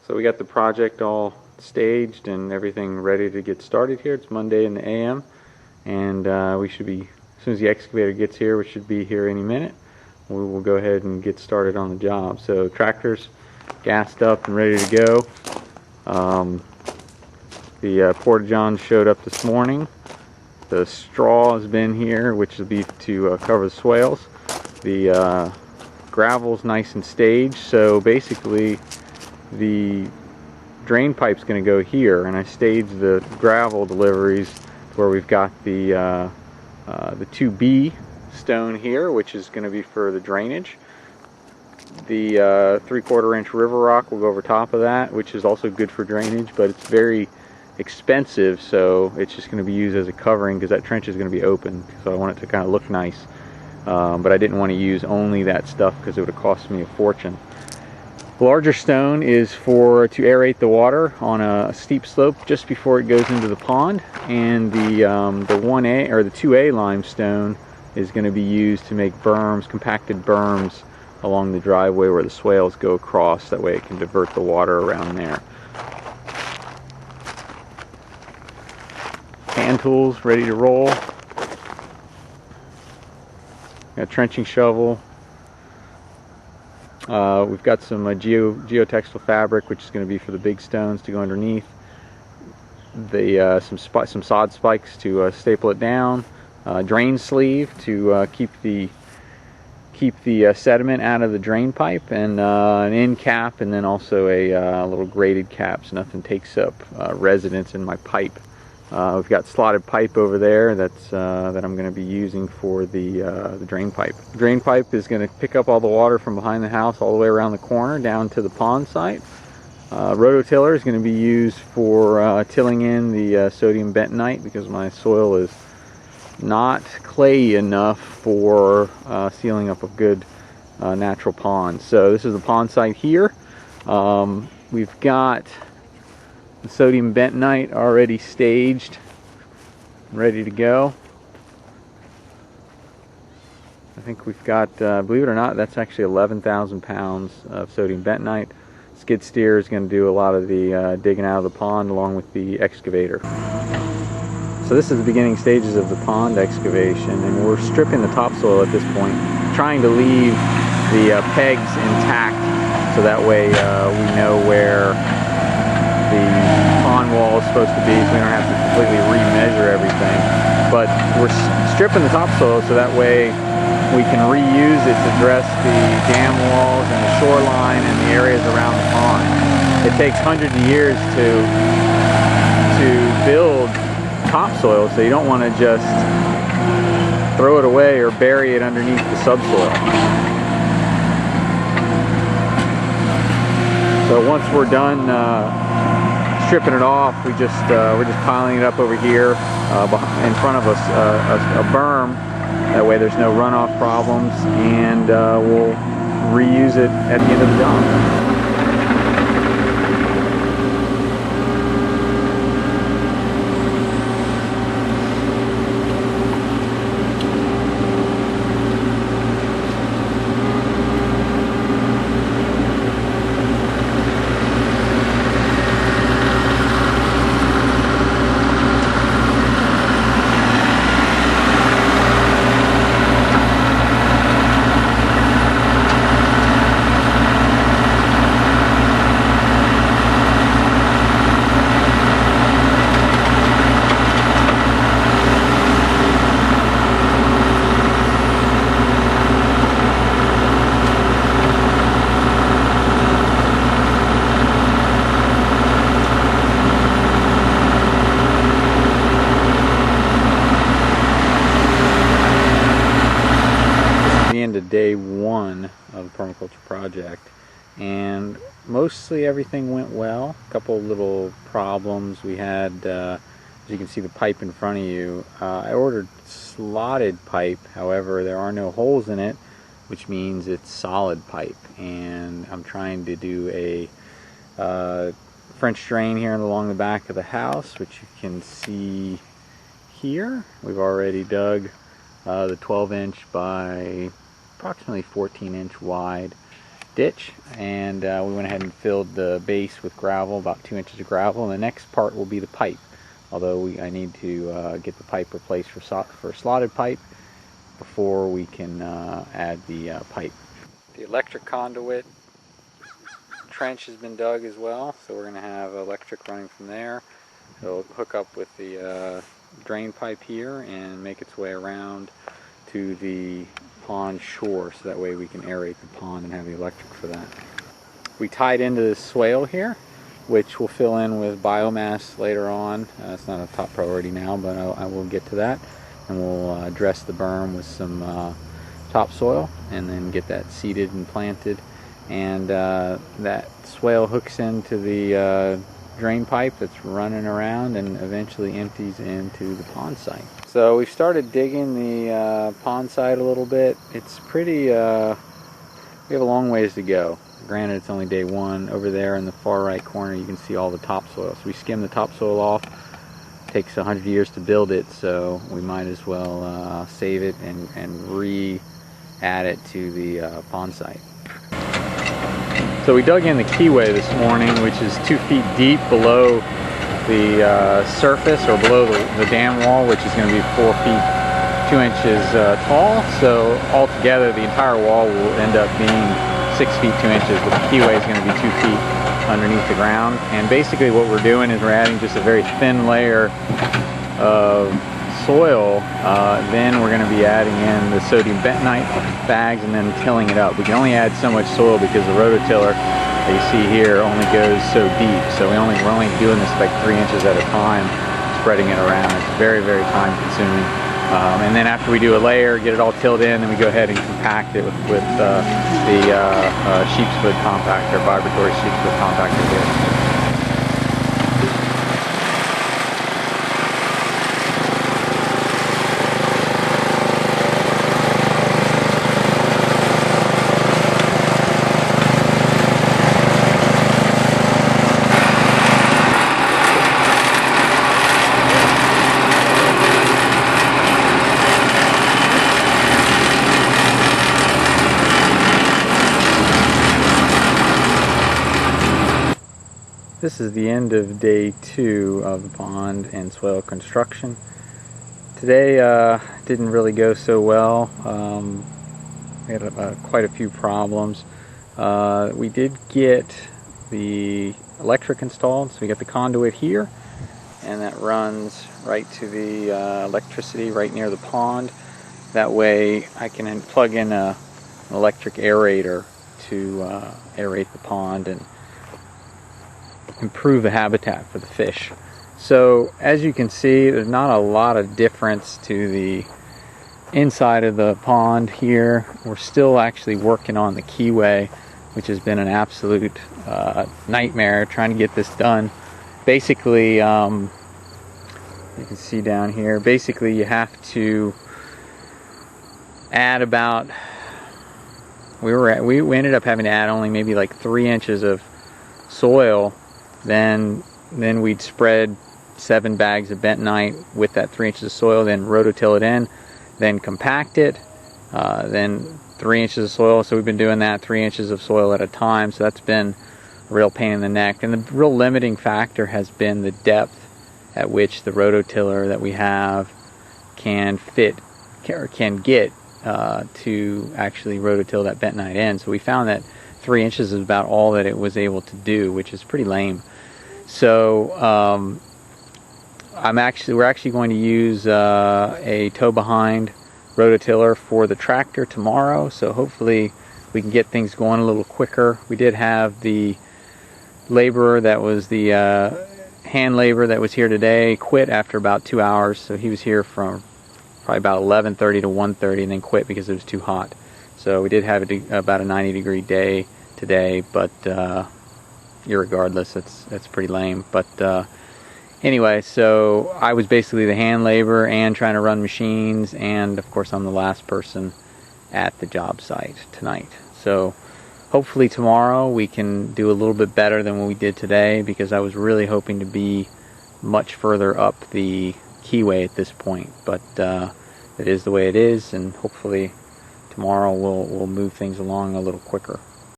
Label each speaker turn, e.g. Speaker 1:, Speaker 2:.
Speaker 1: So we got the project all staged and everything ready to get started here. It's Monday in the AM, and we should be, as soon as the excavator gets here, we should be here any minute. We will go ahead and get started on the job. So tractor's gassed up and ready to go. The porta-john showed up this morning. The straw has been here, which will be to cover the swales. The gravel's nice and staged, so basically the drain pipe's going to go here, and I staged the gravel deliveries where we've got the 2B stone here, which is going to be for the drainage. The 3/4 inch river rock will go over top of that, which is also good for drainage, but it's very expensive, so it's just going to be used as a covering because that trench is going to be open, so I want it to kind of look nice. But I didn't want to use only that stuff because it would have cost me a fortune. The larger stone is to aerate the water on a steep slope just before it goes into the pond, and the 1A or the 2A limestone is going to be used to make berms, compacted berms along the driveway where the swales go across. That way it can divert the water around there. Hand tools ready to roll. Got a trenching shovel. We've got some geotextile fabric, which is going to be for the big stones to go underneath. Some sod spikes to staple it down. Drain sleeve to keep the sediment out of the drain pipe, and an end cap, and then also a little graded cap so nothing takes up residence in my pipe. We've got slotted pipe over there that I'm going to be using for the drain pipe. The drain pipe is going to pick up all the water from behind the house all the way around the corner down to the pond site. Rototiller is going to be used for tilling in the sodium bentonite because my soil is not clayey enough for sealing up a good natural pond. So this is the pond site here. We've got the sodium bentonite already staged, ready to go. I think we've got, believe it or not, that's actually 11,000 pounds of sodium bentonite. Skid steer is going to do a lot of the digging out of the pond along with the excavator. So this is the beginning stages of the pond excavation, and we're stripping the topsoil at this point, trying to leave the pegs intact so that way we know where the pond wall is supposed to be, so we don't have to completely remeasure everything. But we're stripping the topsoil so that way we can reuse it to dress the dam walls and the shoreline and the areas around the pond. It takes hundreds of years to build topsoil, so you don't want to just throw it away or bury it underneath the subsoil. So once we're done stripping it off, we're just piling it up over here in front of us, a berm. That way there's no runoff problems, and we'll reuse it at the end of the job. Day one of the permaculture project, and mostly everything went well. A couple little problems we had. As you can see, the pipe in front of you, I ordered slotted pipe, however there are no holes in it, which means it's solid pipe, and I'm trying to do a French drain here along the back of the house, which you can see here. We've already dug the 12-inch by approximately 14-inch wide ditch, and we went ahead and filled the base with gravel, about 2 inches of gravel, and the next part will be the pipe, although I need to get the pipe replaced for slotted pipe before we can add the pipe. The electric conduit trench has been dug as well, so we're going to have electric running from there. It'll hook up with the drain pipe here and make its way around to the pond shore, so that way we can aerate the pond and have the electric for that. We tied into this swale here, which we'll fill in with biomass later on. It's not a top priority now, but I will get to that. And we'll dress the berm with some topsoil and then get that seeded and planted. And that swale hooks into the drain pipe that's running around and eventually empties into the pond site. So we've started digging the pond site a little bit. It's pretty, we have a long ways to go. Granted, it's only day one. Over there in the far right corner you can see all the topsoil. So we skim the topsoil off. It takes 100 years to build it, so we might as well save it and re-add it to the pond site. So we dug in the Keyway this morning, which is 2 feet deep below the surface, or below the dam wall, which is going to be 4 feet 2 inches tall. So altogether the entire wall will end up being 6 feet 2 inches, but the Keyway is going to be 2 feet underneath the ground. And basically what we're doing is we're adding just a very thin layer of soil. Then we're going to be adding in the sodium bentonite bags and then tilling it up. We can only add so much soil because the rototiller that you see here only goes so deep. So we're only doing this like 3 inches at a time, spreading it around. It's very, very time consuming. And then after we do a layer, get it all tilled in, then we go ahead and compact it with the sheep's foot compactor, vibratory sheep's foot compactor here. This is the end of day 2 of the pond and swale construction. Today didn't really go so well. We had quite a few problems. We did get the electric installed, so we got the conduit here, and that runs right to the electricity right near the pond. That way I can plug in an electric aerator to aerate the pond and improve the habitat for the fish. So as you can see, there's not a lot of difference to the inside of the pond here. We're still actually working on the Keyway, which has been an absolute nightmare trying to get this done. Basically, you can see down here, basically you have to add about, we ended up having to add only maybe like 3 inches of soil. Then we'd spread 7 bags of bentonite with that 3 inches of soil, then rototill it in, then compact it, then 3 inches of soil. So we've been doing that 3 inches of soil at a time, so that's been a real pain in the neck. And the real limiting factor has been the depth at which the rototiller that we have can get to actually rototill that bentonite in. So we found that 3 inches is about all that it was able to do, which is pretty lame. So we're actually going to use a tow behind rototiller for the tractor tomorrow, so hopefully we can get things going a little quicker. We did have the laborer that was the hand labor that was here today quit after about 2 hours, so he was here from probably about 11:30 to 1:30 and then quit because it was too hot. So we did have about a 90-degree day today, but irregardless, that's pretty lame. But anyway, so I was basically the hand labor and trying to run machines, and of course I'm the last person at the job site tonight. So hopefully tomorrow we can do a little bit better than what we did today, because I was really hoping to be much further up the Keyway at this point, but it is the way it is, and hopefully tomorrow we'll move things along a little quicker.